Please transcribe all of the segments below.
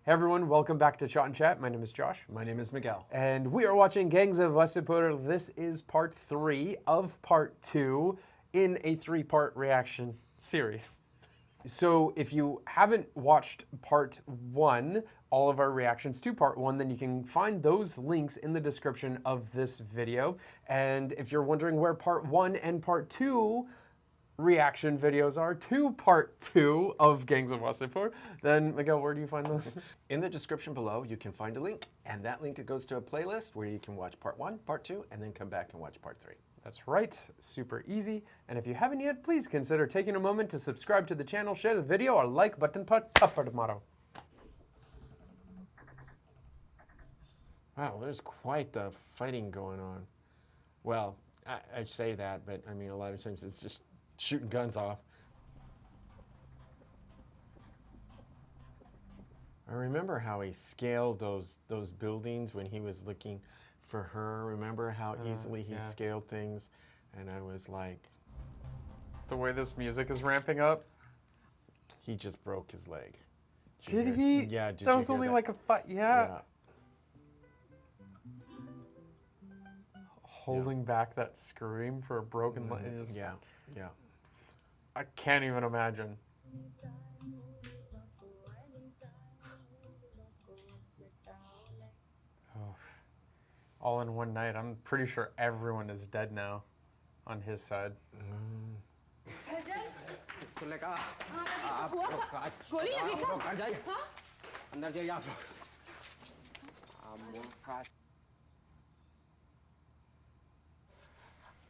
Hey everyone, welcome back to ChaatNChat. My name is Josh. My name is Miguel. And we are watching Gangs of Wasseypur. This is part 3 of part 2 in a 3-part reaction series. So if you haven't watched part 1, all of our reactions to part 1, then you can find those links in the description of this video. And if you're wondering where part 1 and part 2 reaction videos are to part 2 of Gangs of Wasseypur, then Miguel, where do you find those? In the description below, you can find a link, and that link goes to a playlist where you can watch part 1, part 2, and then come back and watch part 3. That's right, super easy. And if you haven't yet, please consider taking a moment to subscribe to the channel, share the video, or like button put tomorrow. Wow, there's quite the fighting going on. Well, I say that, but I mean, a lot of times it's just shooting guns off. I remember how he scaled those buildings when he was looking for her. Remember how easily he scaled things? And I was like... The way this music is ramping up. He just broke his leg. Did he? Yeah, did that you was hear only that? like a fight, yeah. Holding back that scream for a broken leg is... Yeah, yeah. I can't even imagine. Oh, all in one night. I'm pretty sure everyone is dead now on his side.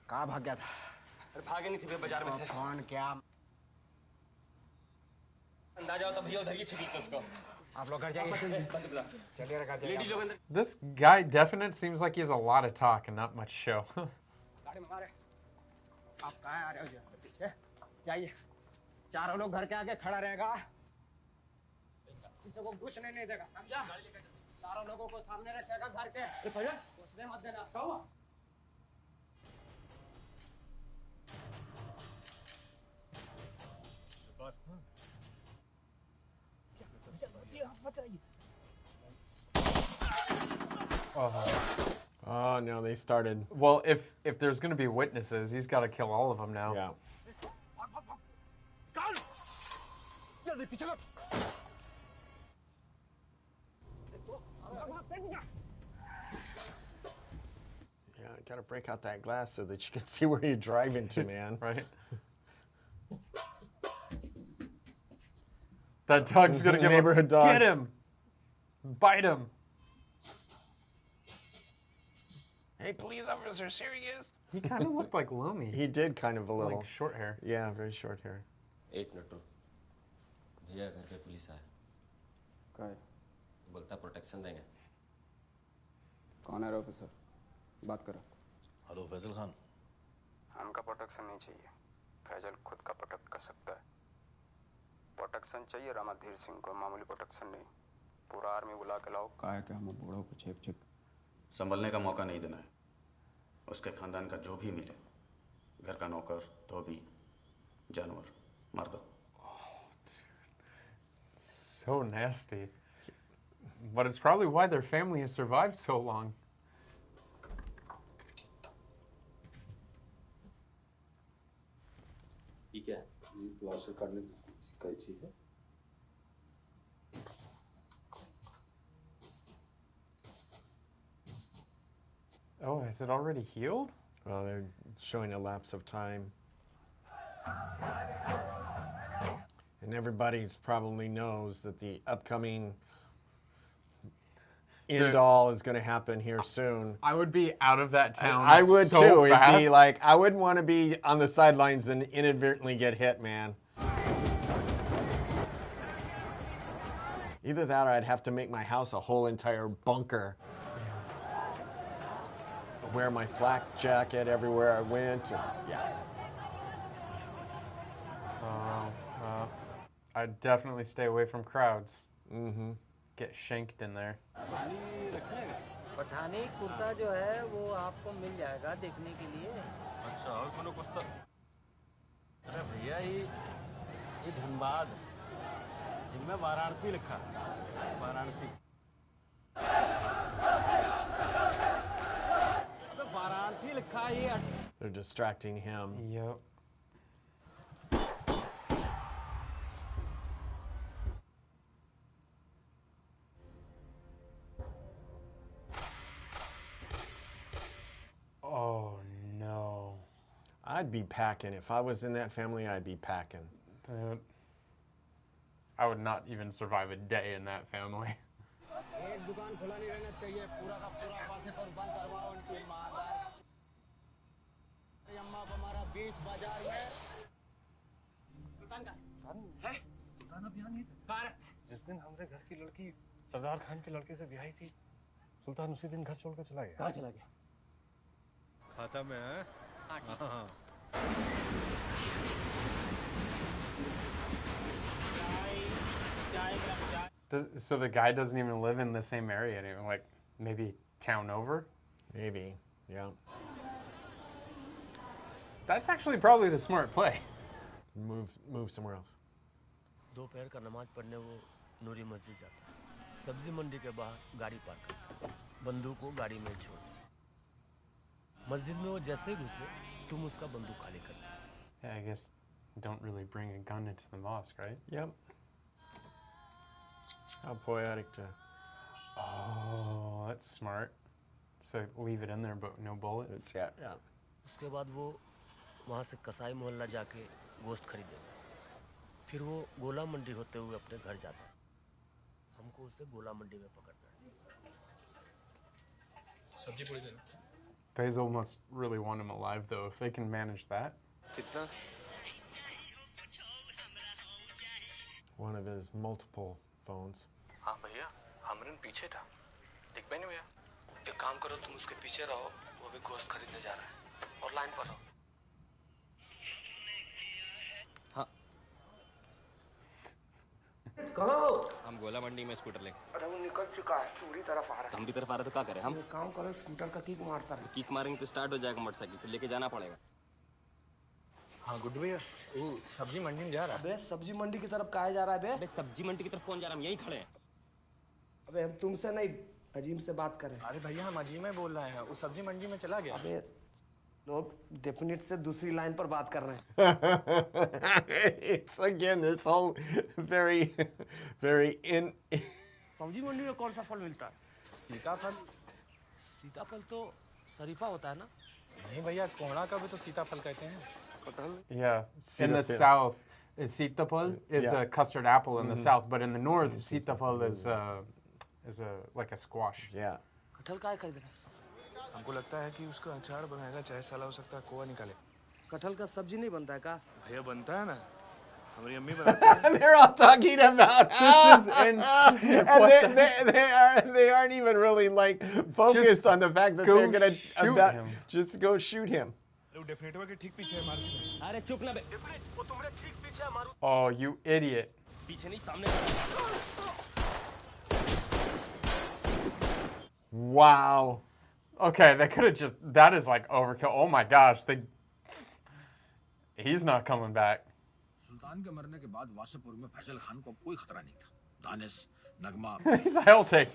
कहाँ भाग गया था? अरे भागे नहीं थे भैया बाजार में थे। कौन क्या? अंदाजा होता भैया उधर ही छिड़ी थी उसको। आप लोग घर जाइए। बंद बुला। चलिए रखा जाइए। लेडीज लोग अंदर। This guy definite seems like he has a lot of talk and not much show. गाड़ी मंगा रहे। आप कहाँ आ रहे हो? पीछे जाइए। चारों लोग घर के आगे खड़ा रहेगा। किसी को घुसने नहीं देगा, समझा? चारों लोगों को सामने रखेगा घर के। भैया घुसने मत देना। क्या हुआ? Oh, no, they started. Well, if there's going to be witnesses, he's got to kill all of them now. Yeah. Yeah, gotta break out that glass so that you can see where you're driving to, man. Right? That dog's going to give Neighborhood dog. Get him! Bite him! Hey, police officers, here he is. He kind of looked like Lomi. He did kind of a little. Like short hair. Yeah, very short hair. 8 minute रुक। भैया घर पे police आया। क्या है? बोलता protection देंगे। कौन है ऑफिसर? बात करो। हेलो फैजल खान। हमका प्रोटेक्शन नहीं चाहिए। फैजल खुद का प्रोटेक्ट कर सकता है। प्रोटेक्शन चाहिए रामाधीर सिंह को, मामूली प्रोटेक्शन नहीं। पूरा आर्मी बुला के लाओ। क्या है कि हम बूढ़ों को छेप छेप संभलने का मौका नहीं देना है। उसके खानदान का जो भी मिले, घर का नौकर, धोबी, जानवर, मार दो। So nasty. But it's probably why their family has survived so long. ये क्या है? ये प्लास्टर करने की कैंची है। Oh, has it already healed? Well, they're showing a lapse of time. And everybody probably knows that the upcoming end all is going to happen here soon. I would be out of that town. I would so too. Fast. It'd be like, I wouldn't want to be on the sidelines and inadvertently get hit, man. Either that or I'd have to make my house a whole entire bunker. Wear my flak jacket everywhere I went. Yeah. I'd definitely stay away from crowds. Mm-hmm. Get shanked in there. Pathani kurta जो है वो आपको मिल जाएगा देखने के लिए। अच्छा और कोनो कुत्ता? अरे भैया ये धनबाद इनमें वाराणसी लिखा वाराणसी अबे वाराणसी लिखा है ये They're distracting him. Yep. Oh no. I'd be packing. If I was in that family, I'd be packing. Dude. I would not even survive a day in that family. एक दुकान खुला नहीं रहना चाहिए पूरा का पूरा वासेपुर बंद करवाओ उनकी मादार अम्मा को हमारा बीच बाजार में सुल्तान का है सुल्तान अब यहाँ नहीं था जिस दिन हमारे घर की लड़की सरदार खान के लड़के से ब्याही थी सुल्तान उसी दिन घर छोड़कर चला गया कहाँ चला गया खाता में है हाँ So the guy doesn't even live in the same area anymore, like maybe town over? Maybe, yeah. That's actually probably the smart play. Move somewhere else. दोपहर का नमाज पढ़ने वो नूरी मस्जिद जाता है सब्जी मंडी के बाहर गाड़ी पार्क करता है बंदूक को गाड़ी में छोड़ मस्जिद में वो जैसे ही घुसे तुम उसका बंदूक खाली कर Yeah, I guess don't really bring a gun into the mosque, right? Yep. How poetic to... Oh, that's smart. So leave it in there, but no bullets. Yeah, yeah. उसके बाद वो वहाँ से कसाई मोहल्ला जाके गोश्त खरीदेगा फिर वो गोला मंडी होते हुए अपने घर जाता है हमको उसे गोला मंडी में पकड़ना है सब्जी पूरी देना Faisal must really want him alive, though, if they can manage that. कितना? One of his multiple phones. हाँ भैया हमरन पीछे था दिख भी नहीं भैया एक काम करो तुम उसके पीछे रहो वो भी गोश्त खरीदने जा रहा है और लाइन पर रहो हाँ कहाँ हो हम गोला मंडी में स्कूटर लेंगे अरे वो निकल चुका है पूरी तरफ आ रहा है हम भी तरफ आ रहे तो क्या करें हम एक काम करो स्कूटर का किक मारता रहे किक मारेंगे तो स्टार्ट हो जाएगा मोटरसाइकिल फिर लेके जाना पड़ेगा हाँ गुड भैया वो सब्जी मंडी में जा रहा है अबे सब्जी मंडी की तरफ कहाँ जा रहा है बे अबे सब्जी मंडी की तरफ कौन जा रहा है हम यहीं खड़े हैं अबे हम तुमसे नहीं अजीम से बात कर रहे हैं अरे भैया हम अजीम में बोल रहे हैं वो सब्जी मंडी में चला गया अबे लोग डेफिनेट से दूसरी लाइन पर बात कर रहे हैं It's again this whole very in... सब्जी मंडी में कौन सा फल मिलता है सीताफल सीताफल तो शरीफा होता है ना नहीं भैया कोहड़ा का भी तो सीताफल कहते हैं Yeah. In the Sitapal. south, sitapal is Yeah. a custard apple in the south, but in the north, sitapal is like a squash. Yeah. कटहल का खरीद रहा है हमको लगता है कि उसका अचार बनाएगा चाहे साला हो सकता है कोवा निकाले कटहल का सब्जी नहीं बनता है का भैया बनता है ना हमारी अम्मी बनाती है They're all talking about This is insane. and What the- they aren't even really like focused Just on the fact that go they're gonna shoot him. just go shoot him. लोग डेफिनेटवा के ठीक पीछे है मार्केट में अरे चुप ना बे वो तुम्हारे ठीक पीछे है मारू Oh, you idiot. पीछे नहीं सामने Wow. Okay, they could have just. That is like overkill. Oh my gosh, he's not coming back. सुल्तान के मरने के बाद वासेपुर में फैजल खान को कोई खतरा नहीं था दानिश नगमा He's like, I'll take.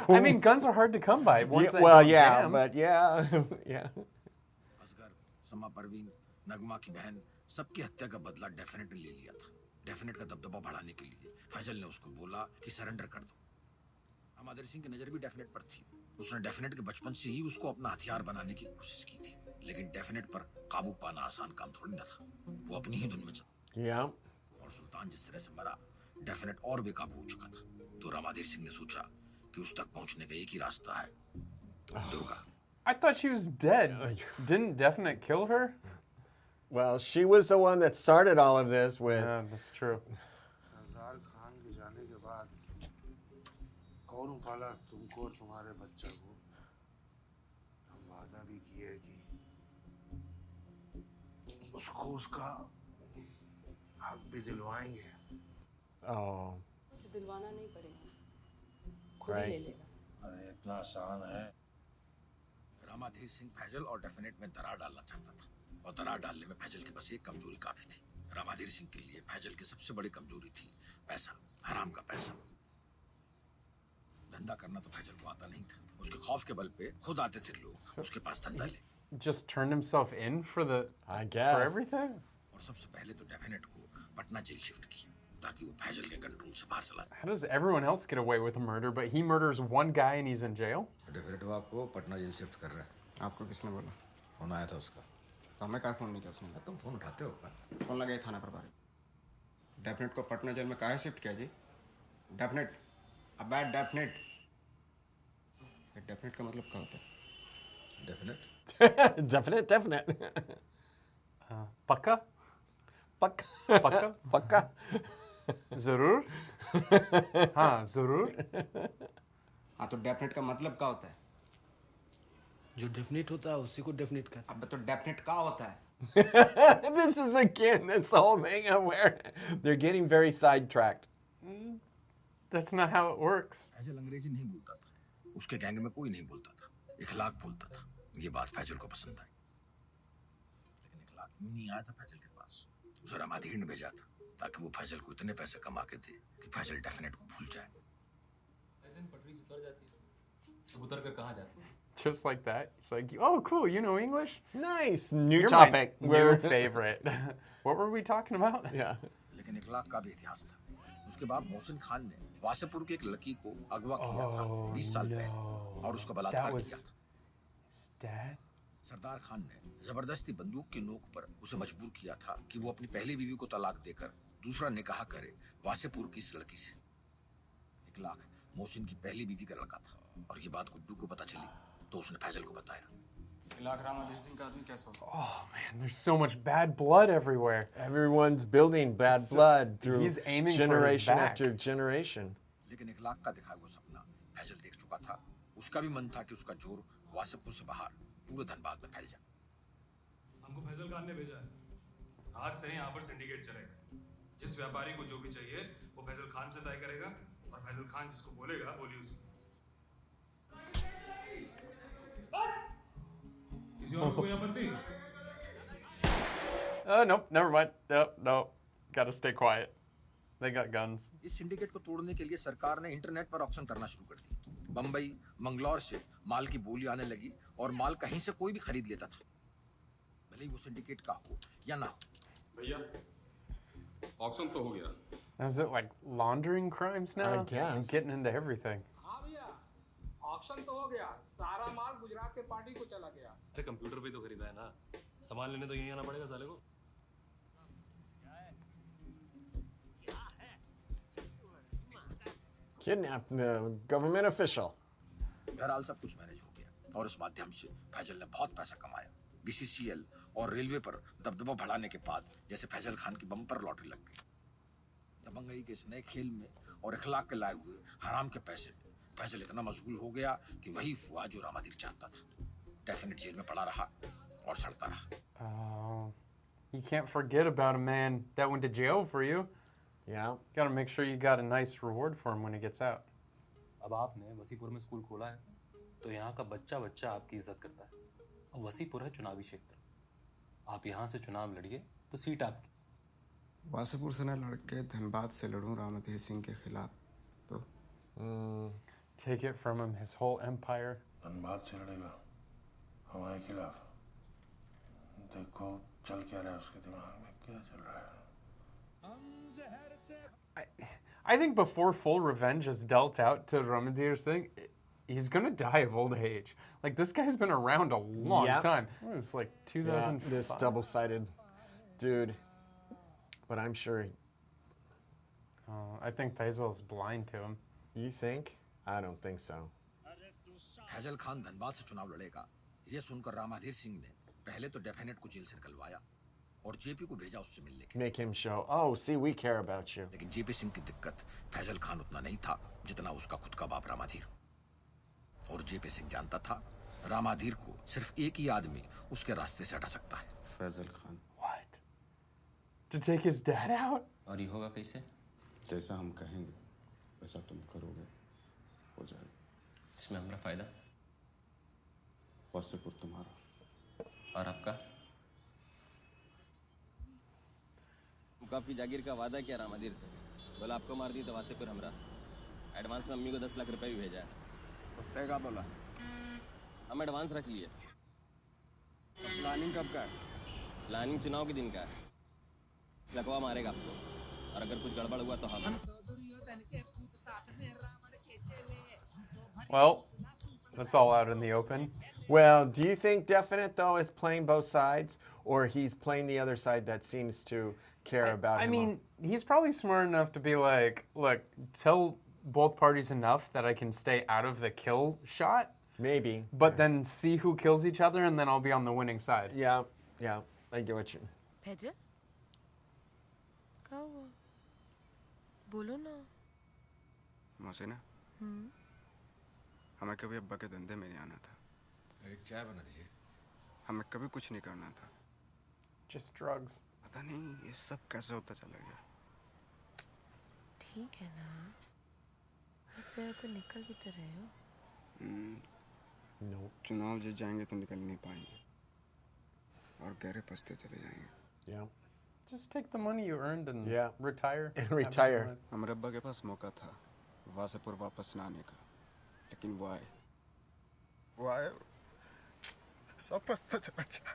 I mean, guns are hard to come by. Once they Well, go yeah, jam. but yeah, yeah. Asghar समा परवीन नगमा की बहन सबकी हत्या का बदला डेफिनेट ने ले लिया था डेफिनेट का दबदबा बढ़ाने के लिए फैजल ने उसको बोला कि सरेंडर कर दो हमादर सिंह की नजर भी डेफिनेट पर थी उसने डेफिनेट के बचपन से ही उसको अपना हथियार बनाने की कोशिश की थी लेकिन डेफिनेट पर काबू पाना आसान काम थोड़ी ना था वो अपनी ही धुन में चला Yeah. और सुल्तान जिस तरह से मरा डेफिनेट और बेकाबू हो चुका था तो रामाधीर सिंह ने सोचा कि उस तक पहुंचने का एक ही रास्ता है Durga I thought she was dead. Didn't Definite kill her? Well, she was the one that started all of this with. Yeah, that's true. Sardar Khan के जाने के बाद कौन पाला तुमको और तुम्हारे बच्चा को हम वादा भी किए कि उसको उसका हक भी दिलवाएंगे Oh. मुझे दिलवाना नहीं पड़ेगा खुद ही ले लेगा अरे इतना आसान है रामाधीर सिंह फैजल और डेफिनेट में दरार डालना चाहता था और दरार डालने में फैजल की बस एक कमजोरी काफी थी रामाधीर सिंह के लिए फैजल की सबसे बड़ी कमजोरी थी पैसा, हराम का पैसा। धंधा करना तो फैजल को आता नहीं था। उसके खौफ के बल पे खुद आते थे लोग उसके पास धंधा ले। Just turned himself in for the I guess. for everything. और सबसे पहले तो डेफिनेट को पटना जेल शिफ्ट किया ताकि वो फैजल के कंट्रोल से बाहर चला जाए। How does everyone else get away with a murder, but he murders one guy and he's in jail? Definite को पटना जेल शिफ्ट कर रहा है। आपको किसने बोला? फोन आया था उसका। तो हमें क्या फोन नहीं किया उसने? तुम फोन उठाते हो क्या? फोन लगा थाना प्रभारी। डेफिनेट को पटना जेल में काहे शिफ्ट किया जी? डेफिनेट, अबैड डेफिनेट। डेफिनेट का मतलब क्या होता है? Definite? Definite. Pakka? Pakka. Pakka? Pakka. Zarur? हाँ, जरूर। हाँ तो डेफिनेट का मतलब क्या होता है? जो डेफिनेट होता है उसी को डेफिनेट कहते हैं। अब तो डेफिनेट क्या होता है? This is again this whole thing where they're getting very sidetracked. That's not how it works. Faizal अंग्रेजी नहीं बोलता था। उसके गैंग में कोई नहीं बोलता था। इखलाक बोलता था। ये बात फैजल को पसंद आई। लेकिन इखलाक यूं नहीं आया था फैजल के पास। उसे रामाधीर ने भेजा था ताकि वो फैजल को इतने पैसे कमा के दे कि फैजल डेफिनेट को भूल जाए। दिन पटरी से उतर जाती है। तो उतर कर कहाँ जाती है? Just like that. It's like, oh, cool, you know English? Nice. New You're topic. my new favorite. What were we talking about? Yeah. लेकिन इखलाक का भी इतिहास था। उसके बाद मोहसिन खान ने वासेपुर की एक लड़की को अगवा किया था 20 साल पहले और उसका बलात्कार किया था। His dad? सरदार खान ने जबरदस्ती बंदूक की नोक पर उसे मजबूर किया था कि वो अपनी पहली बीवी को तलाक देकर दूसरा निकाह करे वासेपुर की इस लड़की से। इखलाक मोहसिन की पहली बीवी का लड़का था और ये बात गुड्डू को पता चली तो उसने फैजल को बताया। इलाक रामाधीर सिंह का आदमी कैसा होता है? Oh man, there's so much bad blood everywhere. Everyone's building bad blood through he's aiming for his generation back. after generation. लेकिन इखलाक का दिखाया हुआ सपना फैजल देख चुका था। उसका भी मन था कि उसका जोर वासेपुर से बाहर पूरे धनबाद में फैल जाए। हमको फैजल खान ने भेजा है। आज से यहाँ पर सिंडिकेट चलेगा। जिस व्यापारी को जो भी चाहिए वो फैजल खान से तय करेगा और फैजल खान जिसको बोलेगा बोली उसी। किसी और को कोई आपत्ति? Nope, never mind. Nope. Gotta stay quiet. They got guns. इस सिंडिकेट को तोड़ने के लिए सरकार ने इंटरनेट पर ऑक्शन करना शुरू कर दिया। बम्बई, मंगलौर से माल की बोली आने लगी और माल कहीं से कोई भी खरीद लेता था, भले ही वो सिंडिकेट का हो या ना हो। भैया, ऑक्शन तो हो गया। Is it like laundering crimes now? I guess. Getting into everything. हाँ भैया, ऑक्शन तो हो गया। सारा माल गुजरात के पार्टी को चला गया। अरे कंप्यूटर पे तो खरीदा है ना। सामान लेने तो यहीं आना पड़ेगा साले को। Kidnapped the government official. बहरहाल सब कुछ मैनेज हो गया और इस माध्यम से फैजल ने बहुत पैसा कमाया। बीसीसीएल और रेलवे पर दबदबा बढ़ाने के बाद जैसे फैजल खान की बम्पर लॉटरी लग गई। दबंगई के इस नए खेल में और इखलाक के लाए हुए हराम के पैसे में फैजल इतना मशगूल हो गया कि वही हुआ जो रामाधीर चाहता था। डेफिनेट जेल में पड़ा रहा और सड़ता रहा। Oh, you can't forget about a man that went to jail for you. Yeah. Gotta make sure you got a nice reward for him when he gets out. अब आपने वसीपुर में स्कूल खोला है तो यहाँ का बच्चा बच्चा आपकी इज्जत करता है। अब वसीपुर है चुनावी क्षेत्र। आप यहाँ से चुनाव लड़िए तो सीट आपकी। वासेपुर से न लड़के धनबाद से लड़ूं रामाधीर सिंह के खिलाफ तो Take it from him, his whole empire. Dhanbad से लड़ेगा हमारे खिलाफ। देखो चल क्या रहा है उसके दिमाग में, क्या चल रहा है। I think before full revenge is dealt out to Ramadir Singh, he's gonna die of old age. Like, this guy's been around a long Yep. time. It was like 2005. Yeah, this double-sided dude. But I'm sure. I think Faisal's blind to him. You think? I don't think so. Faizal Khan Dhanbad से चुनाव लड़ेगा ये सुनकर रामाधीर सिंह ने पहले तो definite को jail से निकलवाया और जेपी को भेजा उससे मिलने के। Make him show. Oh, see, we care about you. लेकिन जेपी सिंह की दिक्कत फैजल खान उतना नहीं था जितना उसका खुद का बाप रामाधीर। और जेपी सिंह जानता था रामाधीर को सिर्फ एक ही आदमी उसके रास्ते से हटा सकता है, Faizal Khan. What? To take his dad out? और ये होगा कैसे? जैसा हम कहेंगे वैसा तुम करोगे, हो जाएगा। इसमें हमारा फायदा? वासेपुर तुम्हारा। और आपका? तुमको आपकी जागीर का वादा किया रामाधीर से, बोला आपको मार दी तो वासेपुर हमरा। एडवांस में अम्मी को 10 लाख रुपए भी भेजा है। कुत्ते का बोला? हम एडवांस रख लिए। प्लानिंग कब का है? प्लानिंग चुनाव के दिन का है। लकवा मारेगा आपको, और अगर कुछ गड़बड़ हुआ तो हम। Well, that's all out in the open. Well, do you think Definite, though, is playing both sides, or he's playing the other side that seems to care about him? I mean, he's probably smart enough to be like, look, tell both parties enough that I can stay out of the kill shot. Maybe. But then see who kills each other, and then I'll be on the winning side. Yeah, yeah, I get what you... भेजे? क्या हुआ? बोलो ना. मोहसिना, हमें कभी अब्बा के धंधे में नहीं आना था। एक चाय बना दीजिए। हमें कभी कुछ नहीं करना था। Just drugs. पता नहीं ये सब कैसे होता चला गया। ठीक है ना, इस बार तो निकल भी तो रहे हो। No. चुनाव जीत जाएंगे तो निकल नहीं पाएंगे और गहरे पछते चले जाएंगे। Yeah. Just take the money you earned and Yeah. retire. And retire. हमारे अब्बा के पास मौका था वासेपुर वापस न आने का, लेकिन वो आए सब पछता चला गया।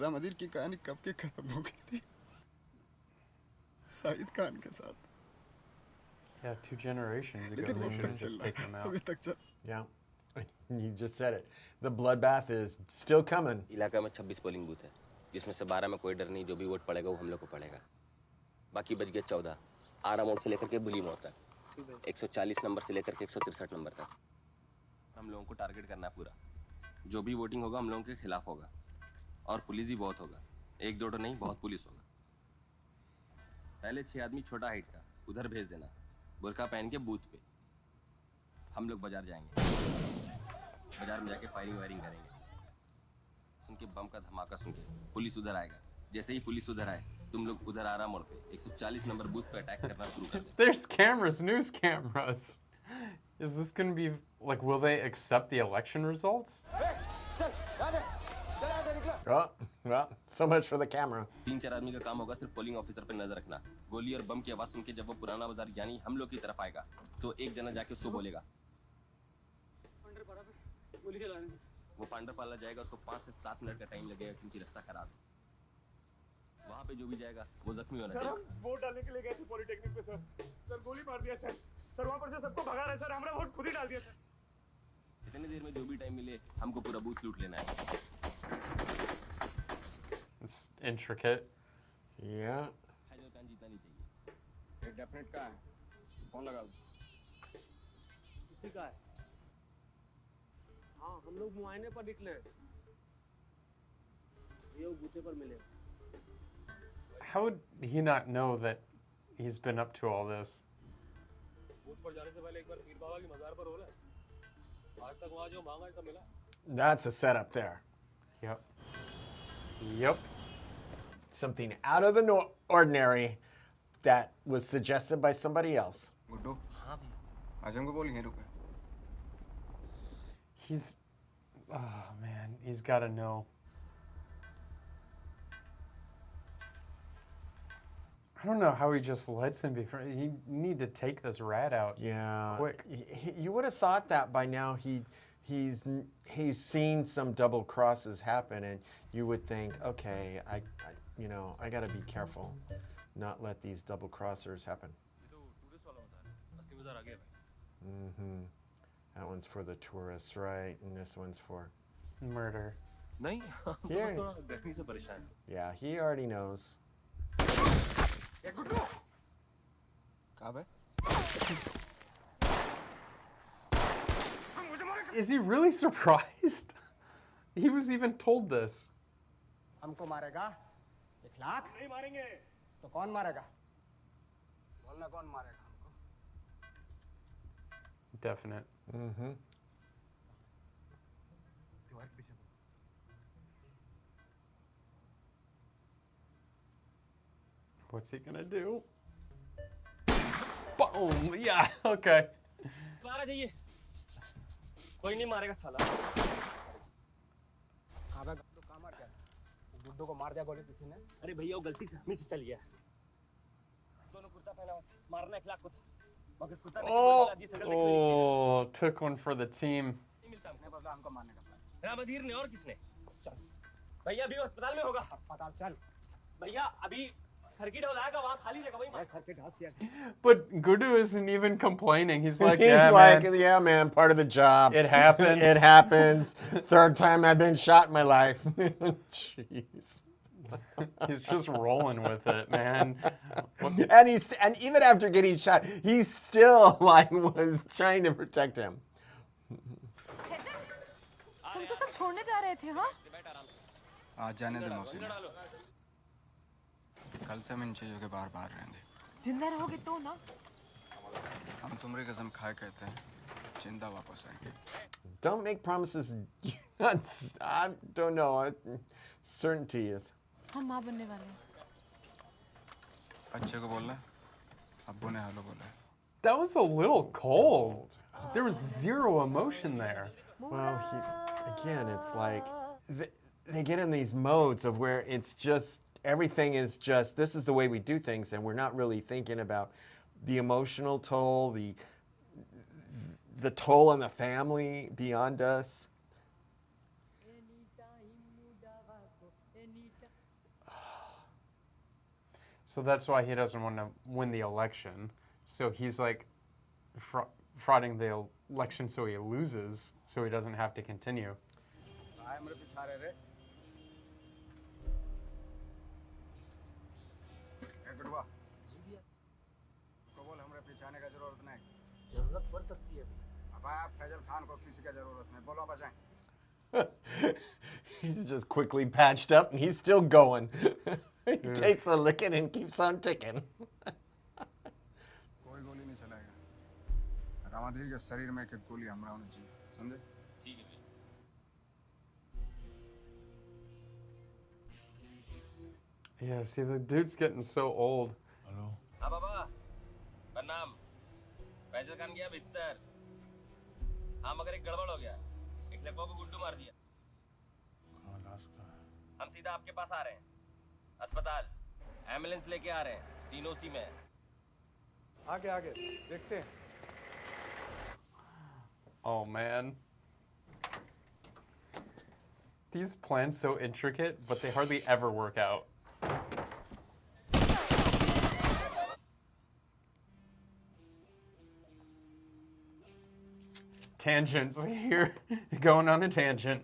रामाधीर की कहानी कब की खत्म हो गई थी? साहिद खान के साथ। Yeah, 2 generations ago, they should have just taken him out. अभी तक चल। Yeah. You just said it. The bloodbath is still coming. इलाका में 26 पोलिंग बूथ है, जिसमें से 12 में कोई डर नहीं, जो भी वोट पड़ेगा वो हम लोग को पड़ेगा। बाकी बच गए 14, आरा मोड़ से लेकर के बुली मोड़ तक, 140 नंबर से लेकर के 163 नंबर तक। हम लोगों को टारगेट करना है पूरा। जो भी वोटिंग होगा हम लोगों के खिलाफ होगा, और पुलिस ही बहुत होगा। 1-2 तो नहीं, बहुत पुलिस होगा। पहले 6 आदमी छोटा हाइट का उधर भेज देना, बुरका पहन के बूथ पे। हम लोग बाजार जाएंगे, बाजार में जाके फायरिंग वायरिंग करेंगे। सुन के बम का धमाका सुन के पुलिस उधर आएगा। जैसे ही पुलिस उधर आए, तुम लोग उधर आरा मोड़ पे 140 नंबर बूथ पे अटैक करना शुरू कर देना। There's cameras, news cameras. Is this going to be like, will they accept the election results? Oh, well, so much for the camera. 3-4 आदमी का काम होगा सिर्फ पोलिंग ऑफिसर पे नजर रखना। गोली और बम की आवाज सुन के जब वो पुराना बाजार यानी हम लोग की तरफ आएगा, तो एक जना जाके उसको बोलेगा। वो पांडरपाला जाएगा, उसको 5 से 7 मिनट का टाइम लगेगा क्योंकि रास्ता खराब है। वहाँ पे जो भी जाएगा वो जख्मी होना चाहिए। सर, हम वोट डालने के लिए गए थे पॉलिटेक्निक पे सर। सर गोली मार दिया सर। सर वहाँ पर से सबको भगा रहे सर। हमारा वोट खुद ही डाल दिया सर। इतनी देर में जो भी टाइम मिले हमको पूरा बूथ लूट लेना है। It's intricate. Yeah. Faizal Khan जीता नहीं चाहिए। ये डेफिनेट का है, कौन लगाओ? उसी का है। हाँ, हम लोग मुआयने पर निकले। ये बूथे पर मिले। How would he not know that he's been up to all this? Booth पर जाने से पहले एक बार पीर बाबा की मज़ार पर हो रहा है। आज तक वहाँ जो मांगा है सब मिला। That's a setup there. Yep. Yep. Something out of the ordinary that was suggested by somebody else. Guddu, हाँ भैया। आजम को बोल यहीं रुके। He's, oh man, he's got to know. I don't know how he just lets him be. He need to take this rat out. Yeah. Quick. You would have thought that by now he's seen some double crosses happen, and you would think, okay, I got to be careful, not let these double crossers happen. Mm-hmm. That one's for the tourists, right? And this one's for murder. नहीं, Here. थोड़ा देखने से परेशान। Yeah, he already knows. कहाँ बे? Is he really surprised? He was even told this. हमको मारेगा 1 लाख? नहीं मारेंगे। तो कौन मारेगा? बोलना कौन मारेगा हमको? Definite. Mm-hmm. What's he gonna do? Boom! Yeah, okay. मारा जाइए। कोई नहीं मारेगा साला। अबे गुड्डू को मार दिया गोली किसी ने? अरे भैया वो गलती से हमें से चल गया। दोनों कुर्ता पहना हुआ, मारना खिलाफ को था, मगर कुर्ता ने Oh, बदला दी, शकल में क्यों oh, took one for the team. नहीं मिलता हमने बदला हमको मारने का। रामधीर ने और किसने? चल भैया अभी अस्पताल में होगा। अस्पताल चल। भैया अभी सर्किट हो जाएगा, वहाँ खाली जगह वहीं सर्किट हाउस किया। But Gudu isn't even complaining. He's like, He's yeah, like, man. yeah, man, part of the job. It happens. It happens. Third time I've been shot in my life. Jeez. He's just rolling with it, man. And even after getting shot, he still like was trying to protect him. तुम तो सब छोड़ने जा रहे थे, हाँ? आज जाने दे मौसी। कल से हम इन चीजों के बाहर रहेंगे। जिंदा रहोगे तो ना? हम तुम्हारी कसम खाए कहते हैं, जिंदा वापस आएंगे। Don't make promises. I don't know. Certainty is. हम माँ बनने वाले हैं। बच्चे को बोलना, अब्बू ने हेलो बोला। That was a little cold. There was zero emotion there. Well, again, it's like they get in these modes of where it's just, everything is just, this is the way we do things, and we're not really thinking about the emotional toll, the toll on the family beyond us. So that's why he doesn't want to win the election. So he's like frauding the election so he loses, so he doesn't have to continue. जरूरत पड़ सकती है अभी। अब आप फैजल खान को किसी का जरूरत नहीं, बोलो बजाएं। He's just quickly patched up and he's still going. He takes a licking and keeps on ticking. कोई गोली नहीं चलाएगा। रामाधीर के शरीर में एक गोली हमरा होनी चाहिए, समझे? ठीक है भैया। Yeah, see, the dude's getting so old. हाँ बाबा, प्रणाम। फैजल खान गया भीतर। हाँ मगर एक गड़बड़ हो गया। एक लड़कों को गुड्डू मार दिया। हम सीधा आपके पास आ रहे हैं। अस्पताल, एम्बुलेंस लेके आ रहे हैं। तीनों उसी में। आगे आगे देखते हैं। Oh man. These plans so intricate, but they hardly ever work out. Tangents here, going on a tangent.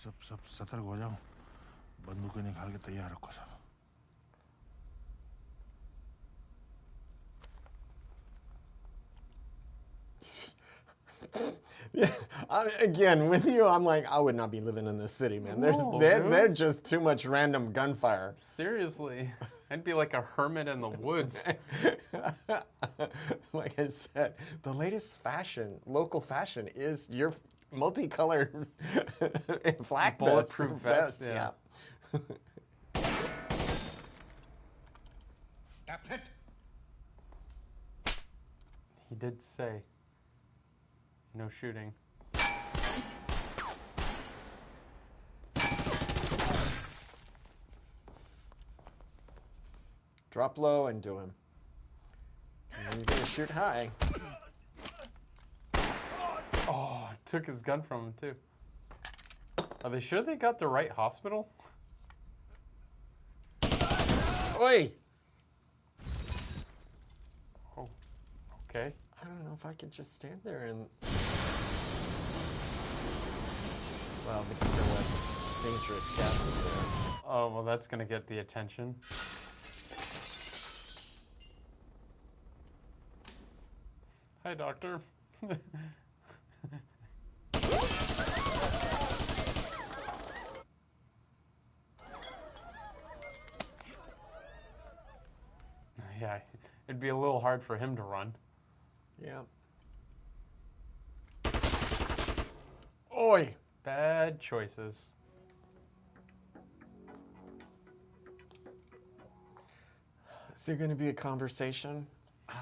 सब सतर्क हो जाओ, बंदूकें निकाल के तैयार रखो सब। Yeah, again, with you, I'm like, I would not be living in this city, man. They're just too much random gunfire. Seriously, I'd be like a hermit in the woods. Like I said, the latest fashion, local fashion, is your multicolored flak Bulletproof vest, yeah. He did say no shooting. Drop low and do him. And you're gonna shoot high. Oh, took his gun from him too. Are they sure they got the right hospital? Oi! Oh, okay. I don't know if I could just stand there and... Well, because there was dangerous gases there. Oh, well, that's gonna get the attention. Hi, doctor. Yeah, it'd be a little hard for him to run. Yeah. Oi! Bad choices. Is there going to be a conversation?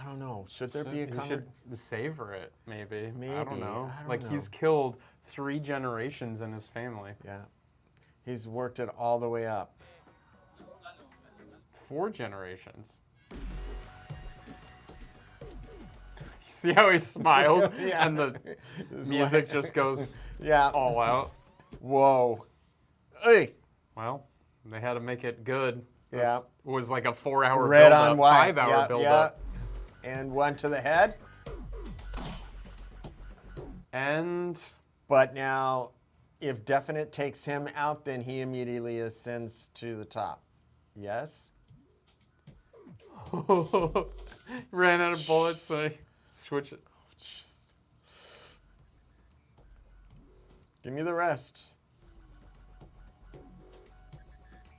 I don't know. Should there be a He cover? should savor it, maybe. I Maybe. don't know. I don't Like, know. he's killed 3 generations in his family. Yeah. He's worked it all the way up. 4 generations. See how he smiled? Yeah. And the It's music like- just goes Yeah. all out. Whoa. Hey. Well, they had to make it good. Yeah. This was like a 4-hour Red build-up, on white. 5-hour Yeah, build-up. yeah. And one to the head. And... But now, if Definite takes him out, then he immediately ascends to the top. Yes? Ran out of bullets, so I switch it. Give me the rest.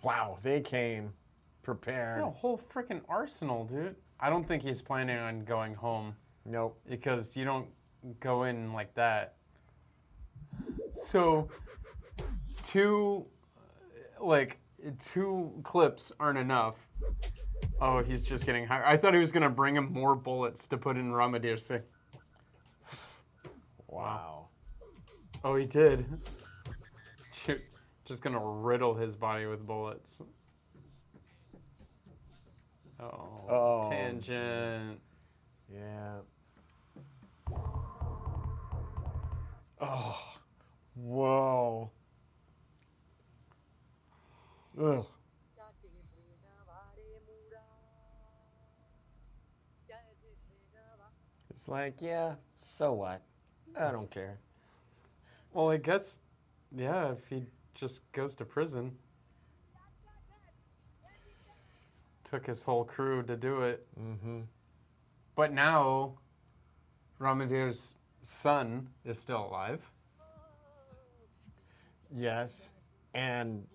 Wow, they came prepared. A whole freaking arsenal, dude. I don't think he's planning on going home. Nope. Because you don't go in like that. So, 2 clips aren't enough. Oh, he's just getting higher. I thought he was going to bring him more bullets to put in Ramadir Singh. Wow. Oh, he did. Dude, just going to riddle his body with bullets. Oh, tangent. Yeah. Oh, whoa. Ugh. It's like, yeah, so what? I don't care. Well, I guess, yeah, if he just goes to prison. Took his whole crew to do it. Mm-hmm. But now, Ramadir's son is still alive. Yes. And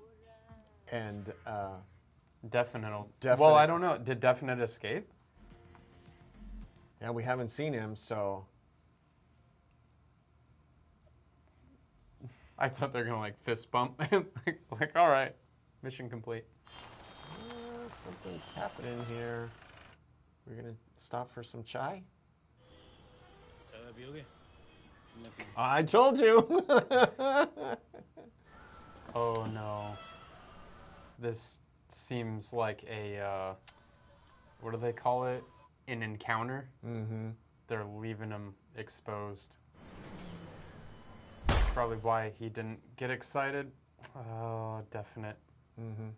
Definite. Definite. Well, I don't know. Did Definite escape? yeah, we haven't seen him, so I thought they were gonna like fist bump. like, all right, mission complete. something's happening here. We're gonna stop for some chai? I told you. Oh no. This seems like a, what do they call it? An encounter? Mm-hmm. They're leaving him exposed. That's probably why he didn't get excited. Oh, Definite. Mm-hmm.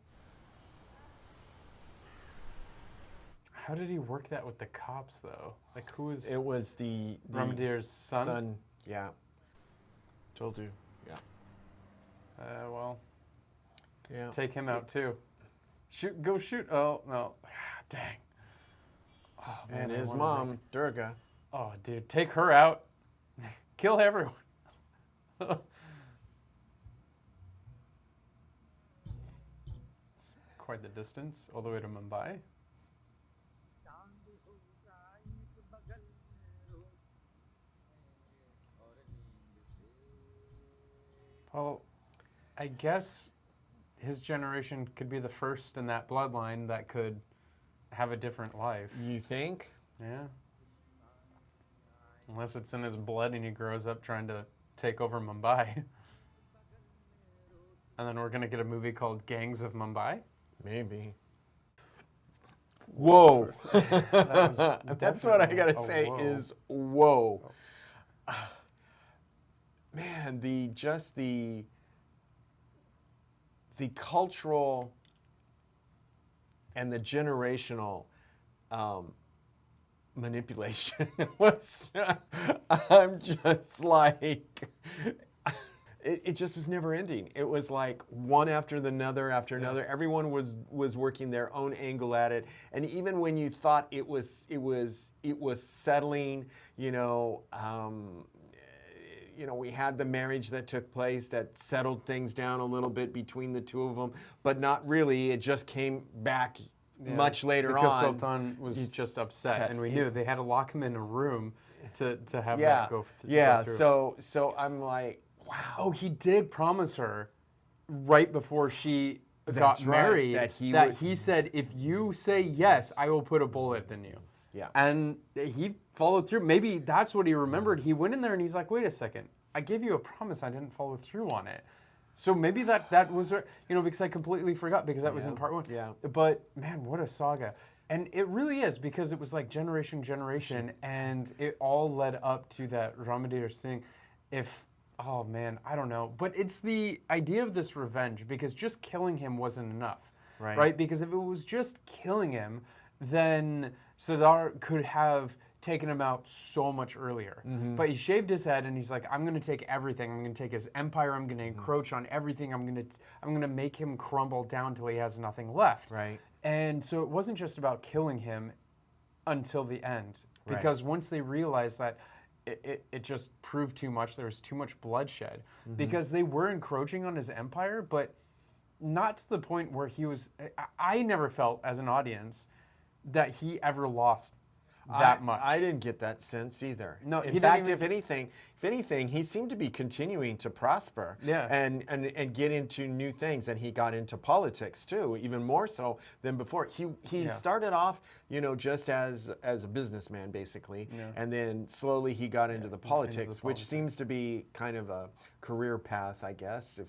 How did he work that with the cops, though? Like, who was... It was the Ramadir's son? Son, yeah. Told you, yeah. Well, yeah. Take him out, too. Shoot, go shoot. Oh, no. Dang. Oh, man, And I his wanna mom, make- Durga. Oh, dude, take her out. Kill everyone. It's quite the distance, all the way to Mumbai. Well, I guess his generation could be the first in that bloodline that could have a different life. You think? Yeah. Unless it's in his blood and he grows up trying to take over Mumbai. And then we're going to get a movie called Gangs of Mumbai. Maybe. Whoa. That was That's what I definitely gotta a say whoa. is whoa. Man, the cultural and the generational manipulation was I'm just like it just was never ending. It was like one after another after another. Everyone was working their own angle at it, and even when you thought it was settling, we had the marriage that took place that settled things down a little bit between the two of them, but not really. It just came back much later because on. Sultan was just upset, and we knew they had to lock him in a room to have Yeah, that go yeah. through. So I'm like, wow. Oh, he did promise her right before she That's got right, married that he that would- he said, if you say yes, I will put a bullet in you. Yeah. And he followed through. Maybe that's what he remembered. He went in there and he's like, wait a second, I gave you a promise, I didn't follow through on it. So maybe that was, because I completely forgot because that was in part 1. Yeah. But man, what a saga. And it really is, because it was like generation, and it all led up to that Ramadir Singh. Oh man, I don't know. But it's the idea of this revenge, because just killing him wasn't enough. Right? Because if it was just killing him, then Sardar could have taken him out so much earlier. But he shaved his head and he's like, I'm going to take everything. I'm going to take his empire. I'm going to encroach on everything. I'm going to make him crumble down till he has nothing left. Right. And so it wasn't just about killing him until the end. Because once they realized that it just proved too much, there was too much bloodshed. Because they were encroaching on his empire, but not to the point where he was... I never felt, as an audience, that he ever lost that much. I didn't get that sense either. No, in fact, if anything, he seemed to be continuing to prosper. Yeah. And get into new things, and he got into politics too, even more so than before. He started off, just as a businessman basically, and then slowly he got into the politics, which seems to be kind of a career path, I guess.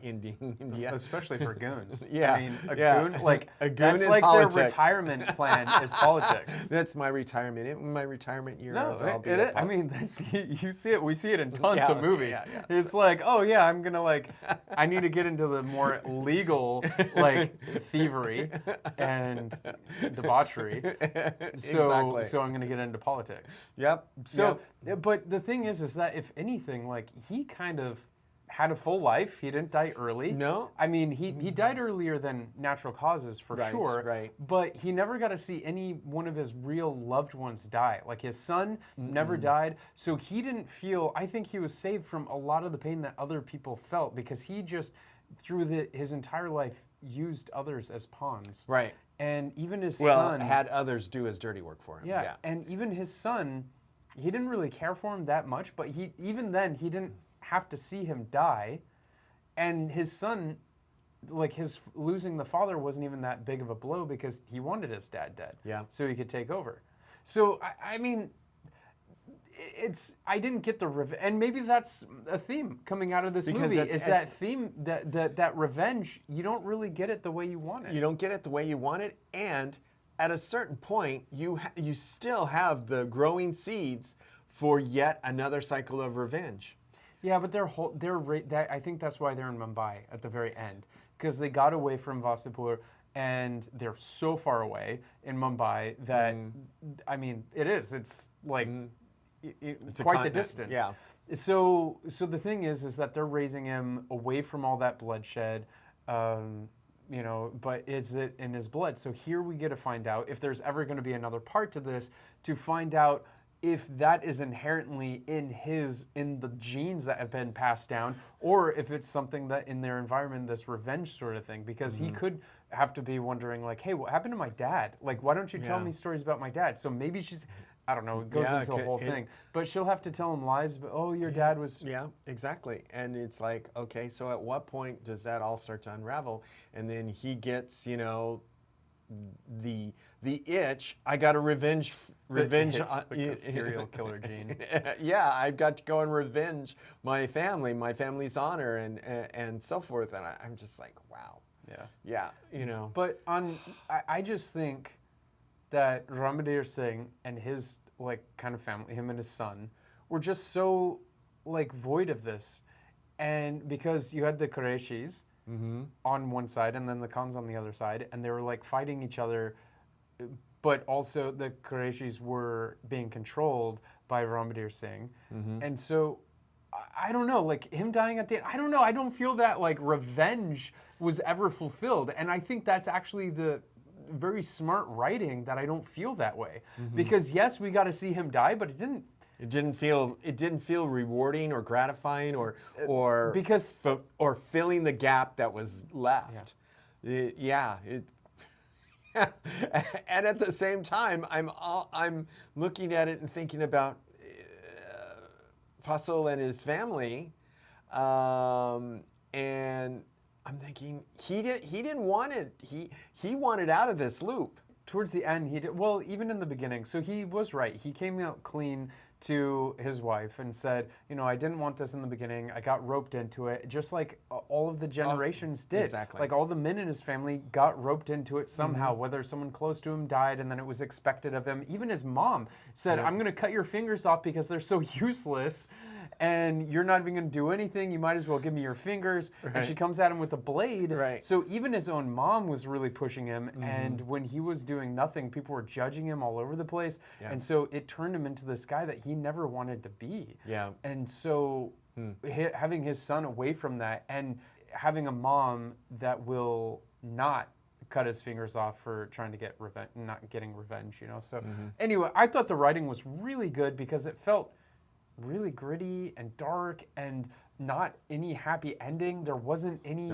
In India, especially for goons. Yeah. I mean, a goon, like a goon that's in like politics. their retirement plan is politics. That's my retirement. In my retirement year, No, I'll be I mean, you see it. We see it in tons of movies. It's like, oh yeah, I'm gonna I need to get into the more legal thievery and debauchery. So I'm gonna get into politics. Yep. So, but the thing is that if anything, he kind of had a full life. He didn't die early. No. I mean, he died earlier than natural causes for sure. Right. But he never got to see any one of his real loved ones die. Like his son never died. So he didn't feel, I think he was saved from a lot of the pain that other people felt, because he just, through his entire life, used others as pawns. Right. And even his son... had others do his dirty work for him. Yeah. And even his son, he didn't really care for him that much, but even then, he didn't have to see him die. And his son, his losing the father wasn't even that big of a blow, because he wanted his dad dead. Yeah. So he could take over. So, I mean, I didn't get the and maybe that's a theme coming out of this movie, that theme, that revenge, you don't really get it the way you want it. You don't get it the way you want it, and at a certain point, you still have the growing seeds for yet another cycle of revenge. Yeah, but I think that's why they're in Mumbai at the very end, because they got away from Wasseypur, and they're so far away in Mumbai that, I mean, it's quite the distance. Yeah. So the thing is that they're raising him away from all that bloodshed, but is it in his blood? So here we get to find out if there's ever going to be another part to this, to find out if that is inherently in the genes that have been passed down, or if it's something that in their environment, this revenge sort of thing, because he could have to be wondering hey, what happened to my dad? Why don't you tell me stories about my dad? So maybe she's, I don't know, it goes into a whole thing, but she'll have to tell him lies, but your dad was... Yeah, exactly. And it's like, okay, so at what point does that all start to unravel? And then he gets, the itch. I got a revenge a serial killer gene. Yeah, I've got to go and revenge my family's honor, and so forth. And I'm just like, wow. Yeah. Yeah, But I just think that Ramadir Singh and his kind of family, him and his son, were just so void of this, and because you had the Qureshis on one side and then the Khans on the other side, and they were fighting each other, but also the Qureshis were being controlled by Ramadir Singh, and so I don't know, him dying at the end, I don't know, I don't feel that revenge was ever fulfilled, and I think that's actually the very smart writing, that I don't feel that way, because yes, we got to see him die, but it didn't feel rewarding or gratifying or filling the gap that was left. And at the same time, I'm looking at it and thinking about Faisal and his family, and I'm thinking he didn't want it. He wanted out of this loop. towards the end, he did, well, even in the beginning. So he was right. He came out clean to his wife and said, you know, I didn't want this in the beginning. I got roped into it, just like all of the generations did. exactly. Like all the men in his family got roped into it somehow, whether someone close to him died and then it was expected of him. Even his mom said, I'm going to cut your fingers off because they're so useless and you're not even going to do anything. You might as well give me your fingers. And she comes at him with a blade. So even his own mom was really pushing him. And when he was doing nothing, people were judging him all over the place. And so it turned him into this guy that he never wanted to be. And so having his son away from that and having a mom that will not cut his fingers off for trying to get revenge, not getting revenge, you know. So anyway, I thought the writing was really good because it felt really gritty and dark and not any happy ending. There wasn't any,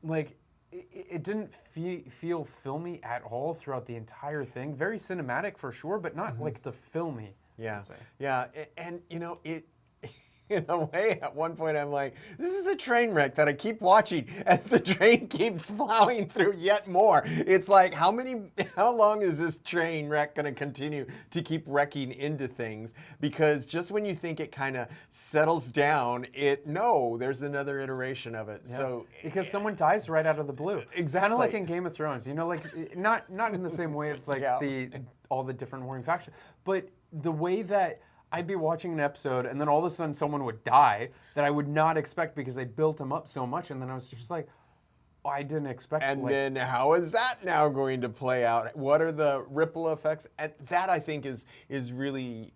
like, it didn't feel filmy at all throughout the entire thing. Very cinematic for sure, but not like the filmy. And you know, it in a way, at one point I'm like, this is a train wreck that I keep watching as the train keeps plowing through yet more. It's like, how long is this train wreck going to continue to keep wrecking into things? Because just when you think it kind of settles down, there's another iteration of it. So because someone dies right out of the blue. Exactly. Kind of like in Game of Thrones, you know, like not in the same way as like all the different warring factions, but the way that I'd be watching an episode and then all of a sudden someone would die that I would not expect because they built him up so much, and then I was just like, I didn't expect. And then how is that now going to play out? What are the ripple effects? And that, I think, is really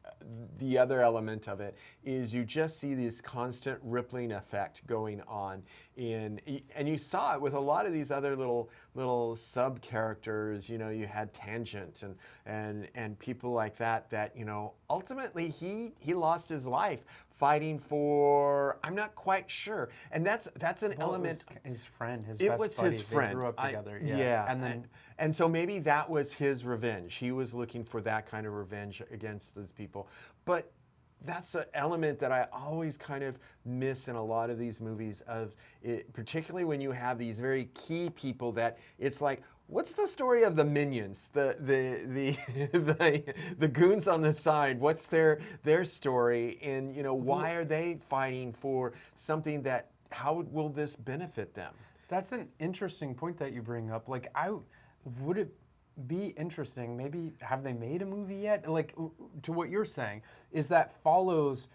the other element of it, is you just see this constant rippling effect going on and you saw it with a lot of these other little sub characters. You know, you had Tangent and people like that, you know, ultimately he lost his life fighting for, I'm not quite sure, and that's an element. It was his friend, his it best was buddy. his friend. They grew up together. And so maybe that was his revenge. He was looking for that kind of revenge against those people. But that's an element that I always kind of miss in a lot of these movies, of it, particularly when you have these very key people that it's like, what's the story of the minions, the goons on the side? What's their story? And you know, why are they fighting for something that? How will this benefit them? That's an interesting point that you bring up. Like, would it be interesting? Maybe have they made a movie yet? Like, to what you're saying, is that follows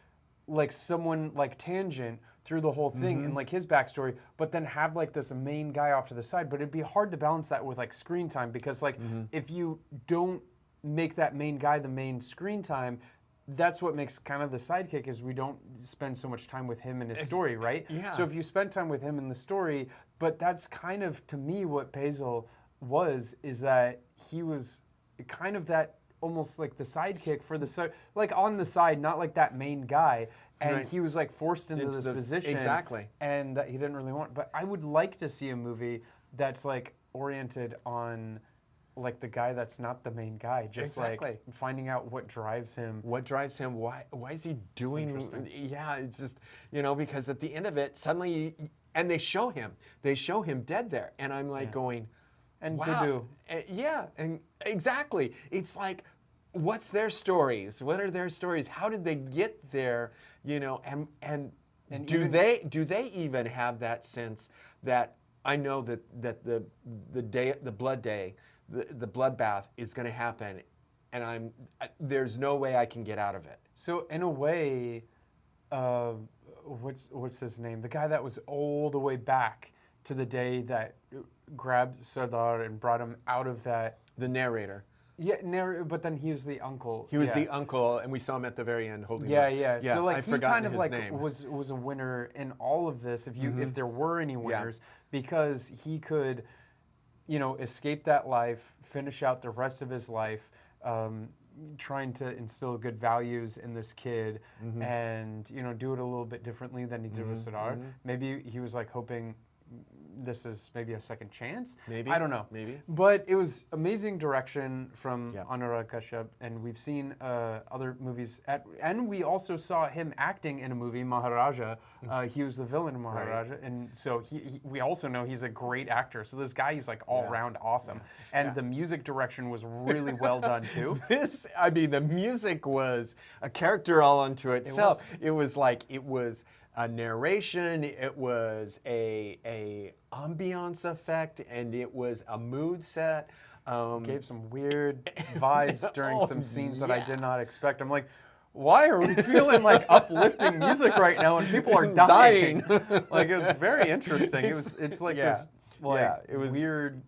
like someone like Tangent through the whole thing and like his backstory, but then have like this main guy off to the side. But it'd be hard to balance that with like screen time, because like if you don't make that main guy the main screen time, that's what makes kind of the sidekick, is we don't spend so much time with him and his story, right? So if you spend time with him in the story, but that's kind of, to me, what Faizal was, is that he was kind of that, almost like the sidekick for the like on the side, not like that main guy. And he was like forced into this position. And that he didn't really want. But I would like to see a movie that's like oriented on like the guy that's not the main guy, just like finding out what drives him. What drives him? Why is he doing? Yeah, it's just, you know, because at the end of it, suddenly, and they show him dead there, and I'm like going, and wow, and exactly. It's like, what's their stories? What are their stories? How did they get there? You know, and do they even have that sense that I know that the bloodbath is going to happen, and there's no way I can get out of it. So in a way, what's his name? The guy that was all the way back to the day that grabbed Sardar and brought him out of that. The narrator. Yeah, but then he was the uncle. He was the uncle, and we saw him at the very end holding. Yeah. So like I've he kind of his like name. was a winner in all of this, if there were any winners, because he could, you know, escape that life, finish out the rest of his life, trying to instill good values in this kid, and you know, do it a little bit differently than he did with Sardar. Maybe he was like hoping this is maybe a second chance. Maybe. I don't know. Maybe. But it was amazing direction from Anurag Kashyap, and we've seen other movies. And we also saw him acting in a movie, Maharaja. He was the villain in Maharaja, and so we also know he's a great actor. So this guy, he's like all around awesome. And the music direction was really well done too. The music was a character all unto itself. It was a narration, it was a ambiance effect, and it was a mood set. Gave some weird vibes during some scenes that I did not expect. I'm like, why are we feeling like uplifting music right now and people are dying? Like, it was very interesting. It's like this it was weird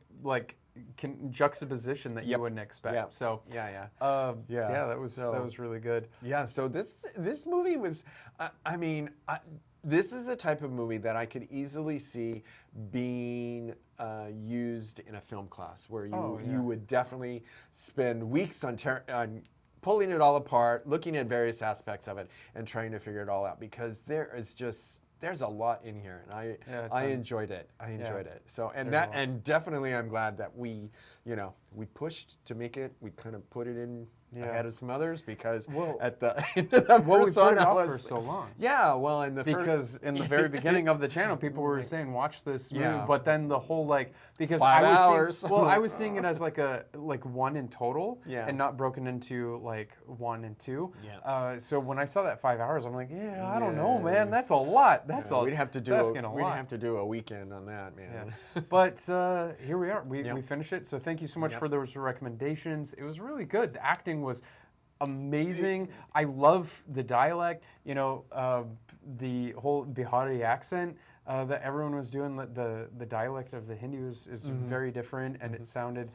juxtaposition that you wouldn't expect. So that was really good. Yeah. So this movie was, this is a type of movie that I could easily see being used in a film class, where you would definitely spend weeks on pulling it all apart, looking at various aspects of it, and trying to figure it all out, because there's a lot in here, and I enjoyed it. I enjoyed it. So and definitely I'm glad that we pushed to make it. We kind of put it in ahead of some others, because at the end of the first one, I was for so long. Yeah, well, in the very beginning of the channel, people were saying watch this movie, but then the whole because 5 hours. I was seeing it as like one in total, and not broken into 1 and 2. Yeah. So when I saw that 5 hours, I'm like, I don't know, man, that's a lot. That's a lot. We'd have to do a weekend on that, man. Yeah. But here we are. We finished it. So thank you so much for those recommendations. It was really good. The acting was amazing. I love the dialect. The whole Bihari accent that everyone was doing. The dialect of the Hindi is very different, and it sounded,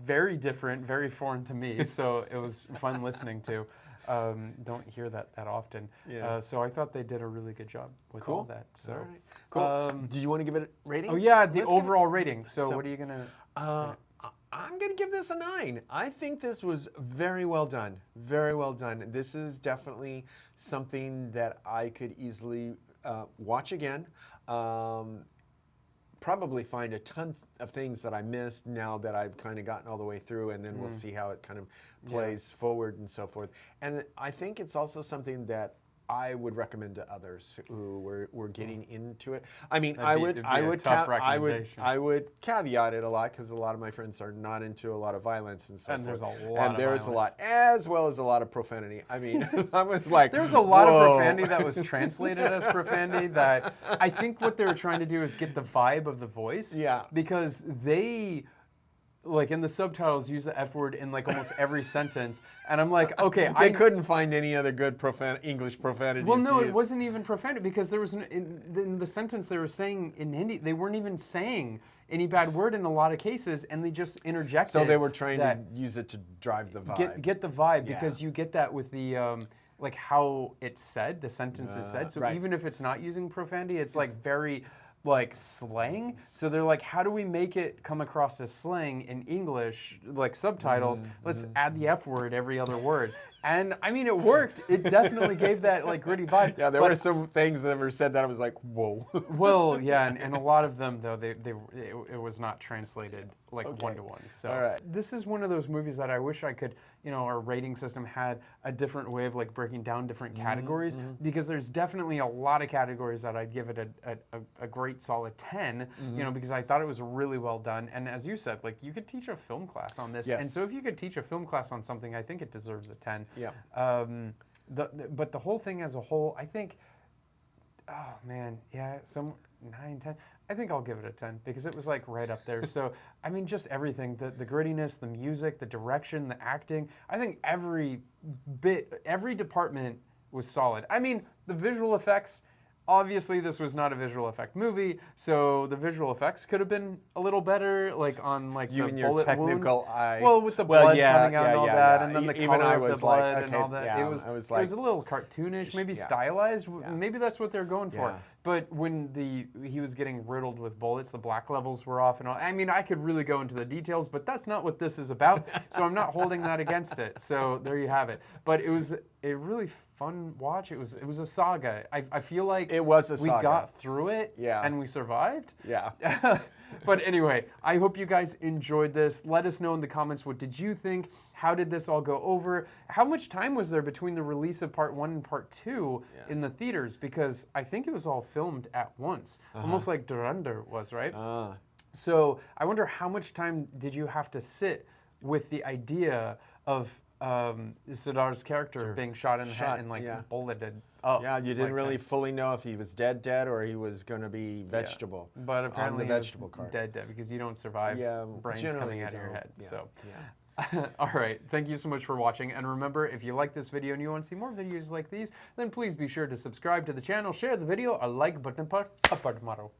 very different, very foreign to me. So it was fun listening to. Don't hear that often. Yeah. So I thought they did a really good job with all that. So all right. Cool. Do you want to give it a rating? Oh yeah, the overall rating. So what are you gonna? I'm going to give this a 9. I think this was very well done. Very well done. This is definitely something that I could easily watch again. Probably find a ton of things that I missed now that I've kind of gotten all the way through, and then we'll see how it kind of plays forward and so forth. And I think it's also something that I would recommend to others who were getting into it. I mean, I would caveat it a lot, because a lot of my friends are not into a lot of violence and so forth. There's a lot and there's a lot, as well as a lot of profanity. I mean, I was like, there was a lot of profanity that was translated as profanity. That I think what they were trying to do is get the vibe of the voice. Yeah. Because they, in the subtitles, use the F word in almost every sentence, and I'm like, okay, I couldn't find any other good English profanity. Well, no, it wasn't even profanity, because there was in the sentence they were saying in Hindi, they weren't even saying any bad word in a lot of cases, and they just interjected. So they were trying to use it to drive the vibe. Get the vibe, because you get that with the how it's said, the sentence is said. So even if it's not using profanity, it's very slang. So they're like, how do we make it come across as slang in English, subtitles? Let's add the F word every other word. And I mean, it worked. It definitely gave that gritty vibe. Yeah, there were some things that were said that I was like, whoa. Well, yeah, and a lot of them though, it was not translated one-to-one. So all right. This is one of those movies that I wish I could, our rating system had a different way of breaking down different categories, because there's definitely a lot of categories that I'd give it a great solid 10, because I thought it was really well done. And as you said, you could teach a film class on this. Yes. And so if you could teach a film class on something, I think it deserves a 10. Yeah. But the whole thing as a whole, I think, oh man, yeah, some 9, 10. I think I'll give it a 10, because it was right up there. So, I mean, just everything, the grittiness, the music, the direction, the acting, I think every department was solid. I mean, the visual effects, obviously this was not a visual effect movie, so the visual effects could have been a little better, on you the and your bullet technical wounds. eye. Well, with the blood coming out and all that, and then the Even color I of the was blood okay, and all that. yeah, It was like, it was a little cartoonish, maybe stylized. Maybe that's what they're going for. Yeah. But when he was getting riddled with bullets, the black levels were off and all. I mean, I could really go into the details, but that's not what this is about. So I'm not holding that against it. So there you have it. But it was a really fun watch. It was a saga. I feel like it was a we saga. got through it Yeah. and we survived. Yeah. But anyway, I hope you guys enjoyed this. Let us know in the comments, what did you think? How did this all go over? How much time was there between the release of part 1 and part 2 in the theaters? Because I think it was all filmed at once, almost like Durandar was, right? So I wonder how much time did you have to sit with the idea of Siddhar's character being shot in the head and bulleted up. Yeah, you didn't like really that. fully know if he was dead, or he was going to be vegetable. Yeah. But apparently on the he was vegetable card. dead because you don't survive brains generally coming you out of your don't. head. Yeah. So, all right. Thank you so much for watching. And remember, if you like this video and you want to see more videos like these, then please be sure to subscribe to the channel, share the video, a like button पर थप्पड़ मारो.